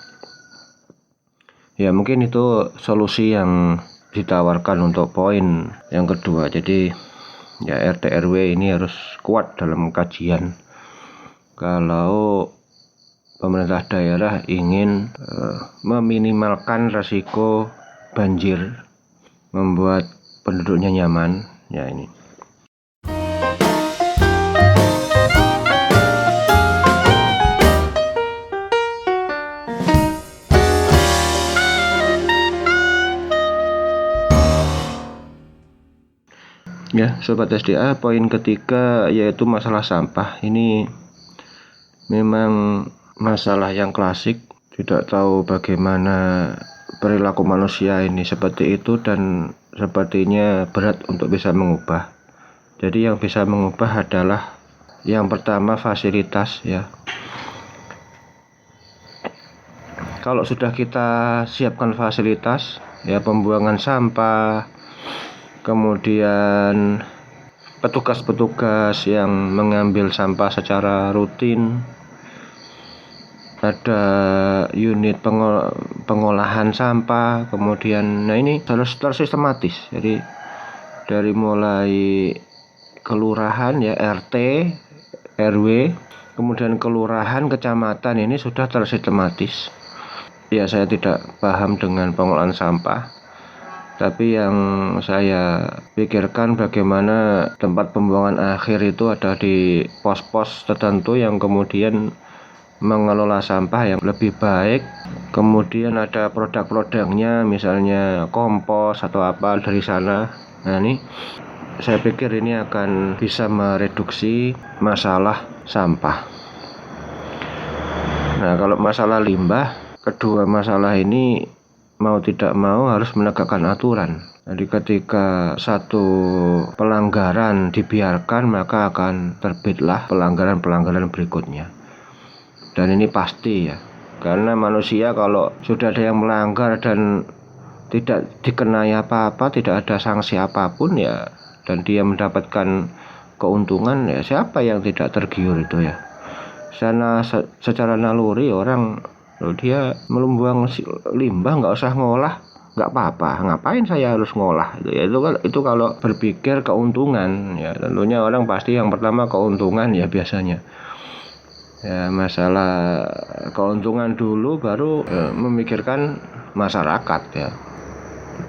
Ya, mungkin itu solusi yang ditawarkan untuk poin yang kedua. Jadi ya RT RW ini harus kuat dalam kajian. Kalau pemerintah daerah ingin meminimalkan resiko banjir, membuat penduduknya nyaman, ya ini. Ya, Sobat SDA, poin ketiga yaitu masalah sampah. Ini memang masalah yang klasik, tidak tahu bagaimana perilaku manusia ini seperti itu dan sepertinya berat untuk bisa mengubah. Jadi yang bisa mengubah adalah yang pertama fasilitas ya. Kalau sudah kita siapkan fasilitas ya, pembuangan sampah, kemudian petugas-petugas yang mengambil sampah secara rutin, ada unit pengolahan sampah, kemudian nah ini harus tersistematis. Jadi dari mulai kelurahan ya, RT, RW, kemudian kelurahan, kecamatan, ini sudah tersistematis. Ya, saya tidak paham dengan pengolahan sampah, tapi yang saya pikirkan bagaimana tempat pembuangan akhir itu ada di pos-pos tertentu yang kemudian mengelola sampah yang lebih baik. Kemudian ada produk-produknya, misalnya kompos atau apa dari sana. Nah, ini saya pikir ini akan bisa mereduksi masalah sampah. Nah, kalau masalah limbah, kedua masalah ini mau tidak mau harus menegakkan aturan. Jadi ketika satu pelanggaran dibiarkan, maka akan terbitlah pelanggaran-pelanggaran berikutnya. Dan ini pasti ya, karena manusia kalau sudah ada yang melanggar dan tidak dikenai apa-apa, tidak ada sanksi apapun ya, dan dia mendapatkan keuntungan, ya siapa yang tidak tergiur itu ya. Secara naluri orang, dia membuang limbah nggak usah ngolah, nggak apa-apa, ngapain saya harus ngolah itu ya. Itu kalau berpikir keuntungan ya, tentunya orang pasti yang pertama keuntungan ya biasanya ya, masalah keuntungan dulu baru memikirkan masyarakat ya.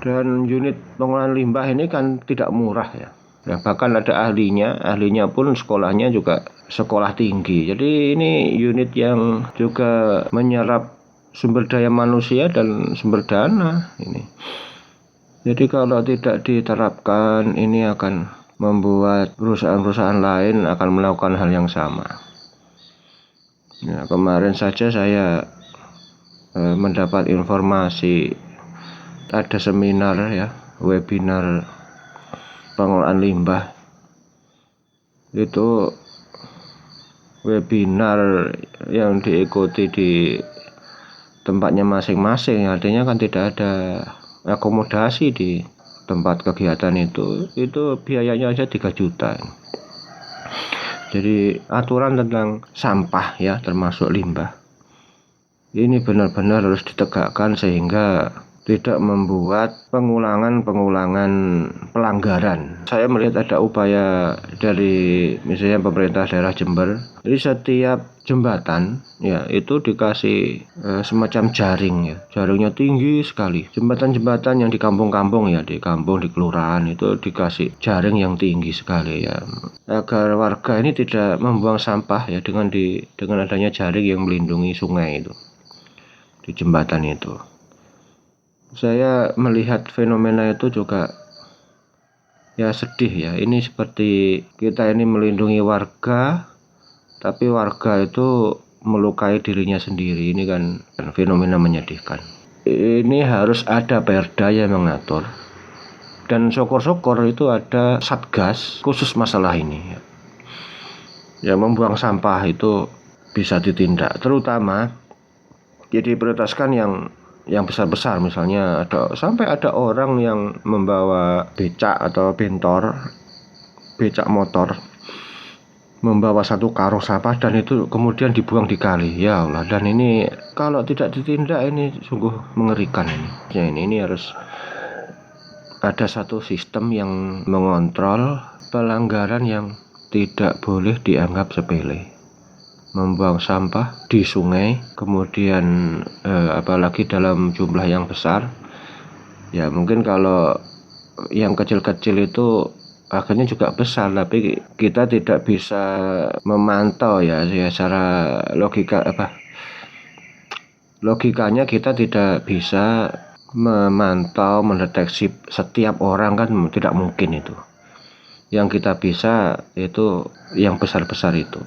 Dan unit pengolahan limbah ini kan tidak murah ya. Bahkan ada ahlinya pun sekolahnya juga sekolah tinggi. Jadi ini unit yang juga menyerap sumber daya manusia dan sumber dana ini. Jadi kalau tidak diterapkan, ini akan membuat perusahaan-perusahaan lain akan melakukan hal yang sama. Ya, kemarin saja saya mendapat informasi ada seminar ya, webinar pengolahan limbah. Itu webinar yang diikuti di tempatnya masing-masing, artinya kan tidak ada akomodasi di tempat kegiatan itu biayanya aja 3 juta. Jadi aturan tentang sampah ya, termasuk limbah, ini benar-benar harus ditegakkan sehingga tidak membuat pengulangan pelanggaran. Saya melihat ada upaya dari misalnya pemerintah daerah Jember. Jadi setiap jembatan ya itu dikasih semacam jaring ya. Jaringnya tinggi sekali. Jembatan-jembatan yang di kampung-kampung ya, di kampung, di kelurahan itu dikasih jaring yang tinggi sekali ya. Agar warga ini tidak membuang sampah ya dengan adanya jaring yang melindungi sungai itu. Di jembatan itu. Saya melihat fenomena itu juga ya sedih ya. Ini seperti kita ini melindungi warga, tapi warga itu melukai dirinya sendiri. Ini kan fenomena menyedihkan. Ini harus ada perda yang mengatur. Dan syukur-syukur itu ada satgas khusus masalah ini. Ya, membuang sampah itu bisa ditindak. Terutama jadi prioritaskan yang besar-besar, misalnya sampai ada orang yang membawa becak atau bentor, becak motor, membawa satu karung sampah dan itu kemudian dibuang di kali. Ya Allah, dan ini kalau tidak ditindak ini sungguh mengerikan ini. Ya ini harus ada satu sistem yang mengontrol pelanggaran yang tidak boleh dianggap sepele. Membuang sampah di sungai, kemudian apalagi dalam jumlah yang besar ya, mungkin kalau yang kecil-kecil itu akhirnya juga besar, tapi kita tidak bisa memantau ya secara logikanya kita tidak bisa memantau, mendeteksi setiap orang, kan tidak mungkin itu. Yang kita bisa itu yang besar-besar itu.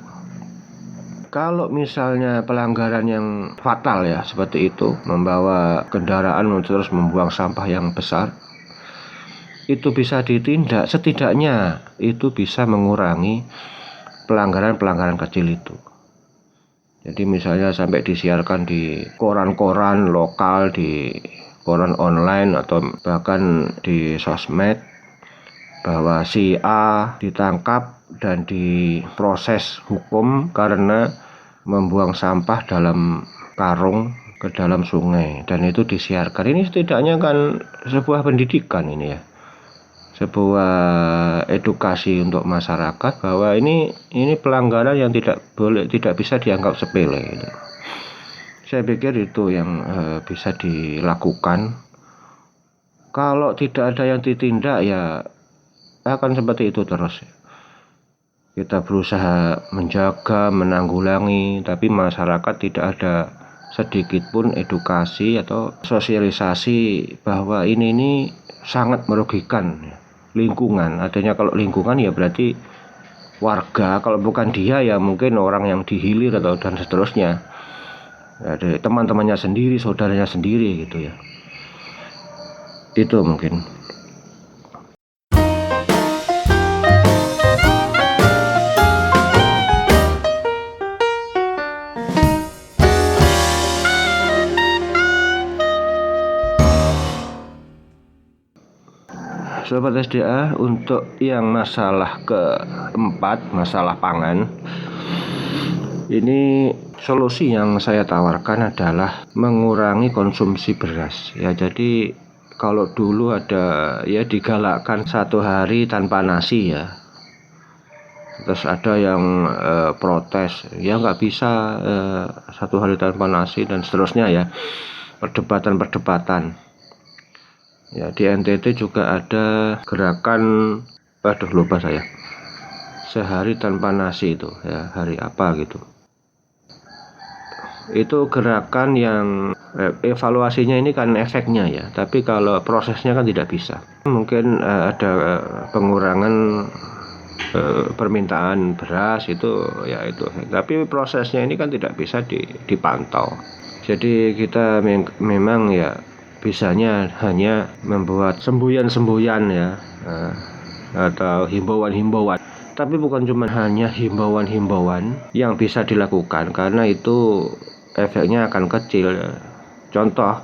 Kalau misalnya pelanggaran yang fatal ya seperti itu, membawa kendaraan terus membuang sampah yang besar, itu bisa ditindak, setidaknya itu bisa mengurangi pelanggaran-pelanggaran kecil itu. Jadi misalnya sampai disiarkan di koran-koran lokal, di koran online atau bahkan di sosmed bahwa si A ditangkap dan diproses hukum karena membuang sampah dalam karung ke dalam sungai, dan itu disiarkan. Ini setidaknya kan sebuah pendidikan ini ya, sebuah edukasi untuk masyarakat bahwa ini pelanggaran yang tidak bisa dianggap sepele. Saya pikir itu yang bisa dilakukan. Kalau tidak ada yang ditindak ya akan seperti itu terus. Kita berusaha menjaga, menanggulangi, tapi masyarakat tidak ada sedikit pun edukasi atau sosialisasi bahwa ini sangat merugikan lingkungan. Artinya kalau lingkungan ya berarti warga, kalau bukan dia ya mungkin orang yang dihilir atau dan seterusnya. dari teman-temannya sendiri, saudaranya sendiri gitu ya. Itu mungkin. Sobat SDA, untuk yang masalah keempat, masalah pangan, ini solusi yang saya tawarkan adalah mengurangi konsumsi beras ya. Jadi kalau dulu ada ya digalakkan 1 hari tanpa nasi ya, terus ada yang protes ya nggak bisa 1 hari tanpa nasi dan seterusnya ya, perdebatan ya. Di NTT juga ada gerakan, aduh lupa saya, sehari tanpa nasi itu ya, hari apa gitu. Itu gerakan yang evaluasinya ini kan efeknya ya, tapi kalau prosesnya kan tidak bisa. Mungkin ada pengurangan permintaan beras itu ya itu, tapi prosesnya ini kan tidak bisa dipantau. Jadi kita memang ya bisanya hanya membuat semboyan-semboyan ya, atau himbauan-himbauan, tapi bukan cuma hanya himbauan-himbauan yang bisa dilakukan, karena itu efeknya akan kecil. Contoh,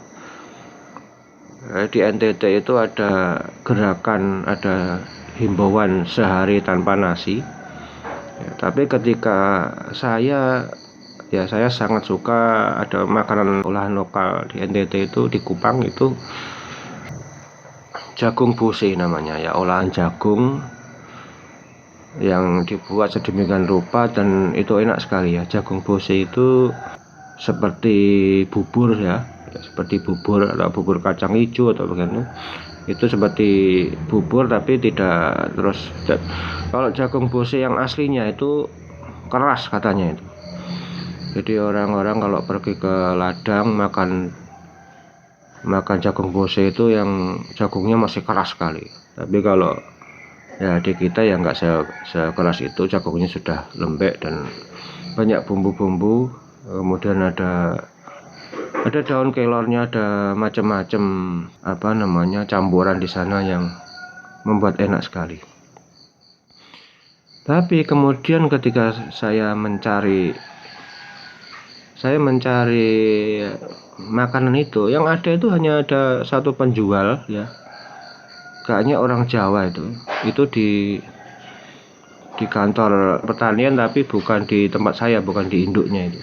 di NTT itu ada gerakan, ada himbauan sehari tanpa nasi ya, tapi ketika saya sangat suka ada makanan olahan lokal di NTT itu, di Kupang itu jagung busi namanya ya, olahan jagung yang dibuat sedemikian rupa dan itu enak sekali ya. Jagung busi itu seperti bubur ya, seperti bubur atau bubur kacang hijau atau begitu. Itu seperti bubur tapi tidak terus. Kalau jagung busi yang aslinya itu keras katanya itu. Jadi orang-orang kalau pergi ke ladang makan jagung busi itu yang jagungnya masih keras sekali. Tapi kalau ya di kita ya nggak sekeras itu, jagungnya sudah lembek dan banyak bumbu-bumbu. Kemudian ada daun kelornya, ada macam-macam campuran di sana yang membuat enak sekali. Tapi kemudian ketika saya mencari makanan itu, yang ada itu hanya ada satu penjual ya, kayaknya orang Jawa itu di kantor pertanian, tapi bukan di tempat saya, bukan di induknya itu.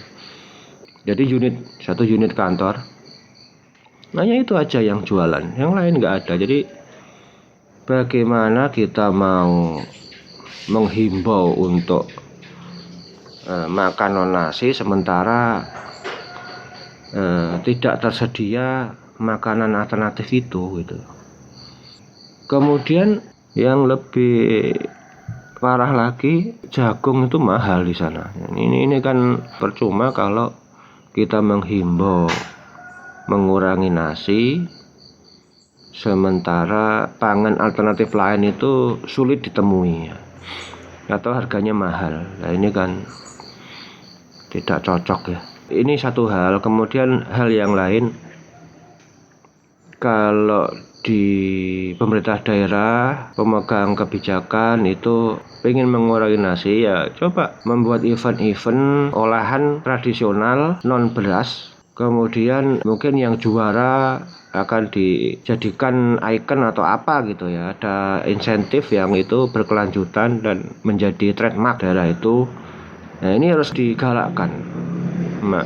Jadi satu unit kantor, hanya itu aja yang jualan, yang lain nggak ada. Jadi bagaimana kita mau menghimbau untuk makan non nasi sementara tidak tersedia makanan alternatif itu gitu. Kemudian yang lebih parah lagi, jagung itu mahal di sana. Ini kan percuma kalau kita menghimbau mengurangi nasi sementara pangan alternatif lain itu sulit ditemui atau harganya mahal. Nah ini kan tidak cocok ya. Ini satu hal. Kemudian hal yang lain, kalau di pemerintah daerah, pemegang kebijakan itu pengen mengurangi nasi ya, coba membuat event-event olahan tradisional non beras. Kemudian mungkin yang juara akan dijadikan ikon atau apa gitu ya, ada insentif yang itu berkelanjutan dan menjadi trademark daerah itu. Nah ini harus digalakkan,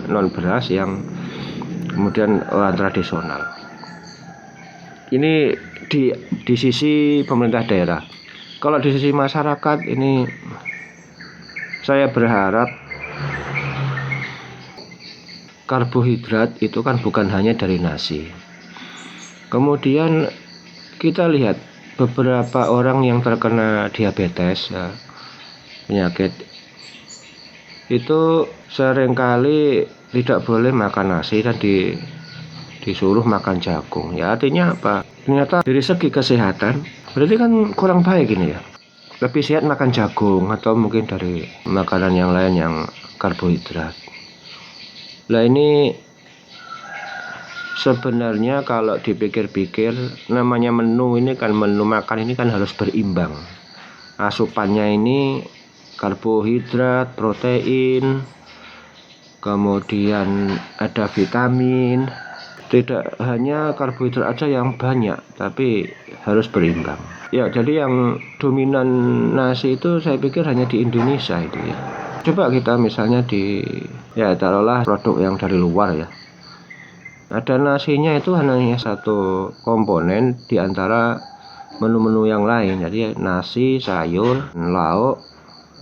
non beras yang kemudian olahan tradisional. Ini di sisi pemerintah daerah. Kalau di sisi masyarakat ini, saya berharap karbohidrat itu kan bukan hanya dari nasi. Kemudian kita lihat beberapa orang yang terkena diabetes ya, penyakit itu seringkali tidak boleh makan nasi dan disuruh makan jagung ya. Artinya apa? Ternyata dari segi kesehatan berarti kan kurang baik ini ya. Lebih sehat makan jagung atau mungkin dari makanan yang lain yang karbohidrat. Lah ini sebenarnya kalau dipikir-pikir, namanya menu ini kan, menu makan ini kan harus berimbang. Asupannya ini karbohidrat, protein, kemudian ada vitamin. Tidak hanya karbohidrat aja yang banyak, tapi harus berimbang. Ya, jadi yang dominan nasi itu saya pikir hanya di Indonesia itu ya. Coba kita misalnya taruhlah produk yang dari luar ya. Ada nasinya itu hanya satu komponen di antara menu-menu yang lain. Jadi nasi, sayur, lauk,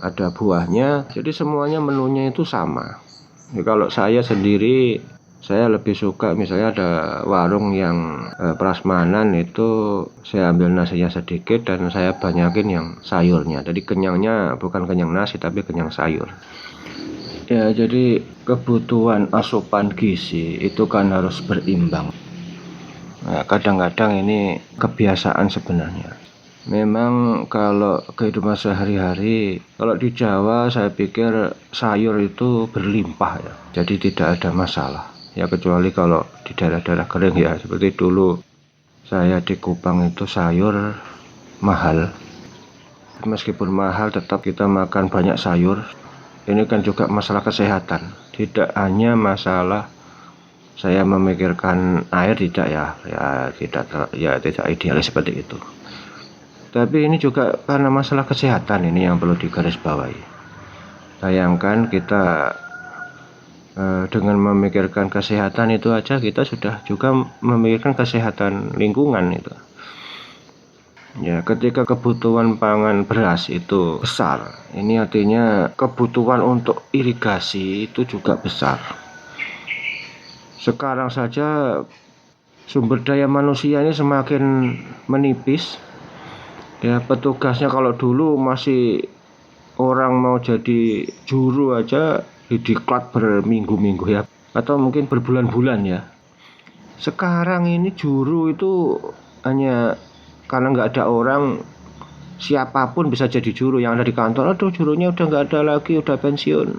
ada buahnya. Jadi semuanya menunya itu sama. Jadi kalau saya sendiri, saya lebih suka misalnya ada warung yang prasmanan itu, saya ambil nasinya sedikit dan saya banyakin yang sayurnya. Jadi kenyangnya bukan kenyang nasi tapi kenyang sayur. Ya, jadi kebutuhan asupan gizi itu kan harus berimbang. Nah, kadang-kadang ini kebiasaan sebenarnya. Memang kalau kehidupan sehari-hari, kalau di Jawa saya pikir sayur itu berlimpah ya. Jadi tidak ada masalah. Ya kecuali kalau di daerah-daerah kering ya, seperti dulu saya di Kupang itu sayur mahal. Meskipun mahal tetap kita makan banyak sayur. Ini kan juga masalah kesehatan, tidak hanya masalah saya memikirkan air, tidak tidak idealis seperti itu. Tapi ini juga karena masalah kesehatan, ini yang perlu digarisbawahi. Bayangkan kita dengan memikirkan kesehatan itu aja, kita sudah juga memikirkan kesehatan lingkungan itu. Ya, ketika kebutuhan pangan beras itu besar, ini artinya kebutuhan untuk irigasi itu juga besar. Sekarang saja sumber daya manusia ini semakin menipis. Ya, petugasnya kalau dulu masih orang mau jadi juru aja didiklat berminggu-minggu ya, atau mungkin berbulan-bulan ya. Sekarang ini juru itu hanya karena nggak ada orang, siapapun bisa jadi juru. Yang ada di kantor, aduh jurunya udah nggak ada lagi, udah pensiun.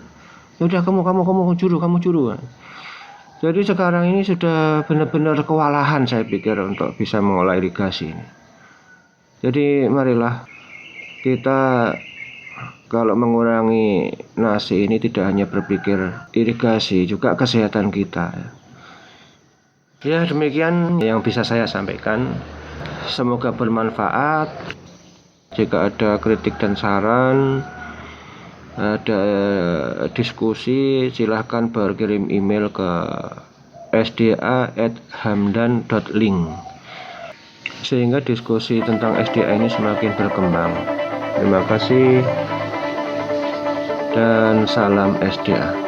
Ya udah kamu juru. Jadi sekarang ini sudah benar-benar kewalahan saya pikir untuk bisa mengolah irigasi ini. Jadi marilah kita kalau mengurangi nasi ini tidak hanya berpikir irigasi, juga kesehatan kita. Ya demikian yang bisa saya sampaikan. Semoga bermanfaat. Jika ada kritik dan saran, ada diskusi, silahkan berkirim email ke sda@hamdan.link sehingga diskusi tentang SDA ini semakin berkembang. Terima kasih dan salam SDA.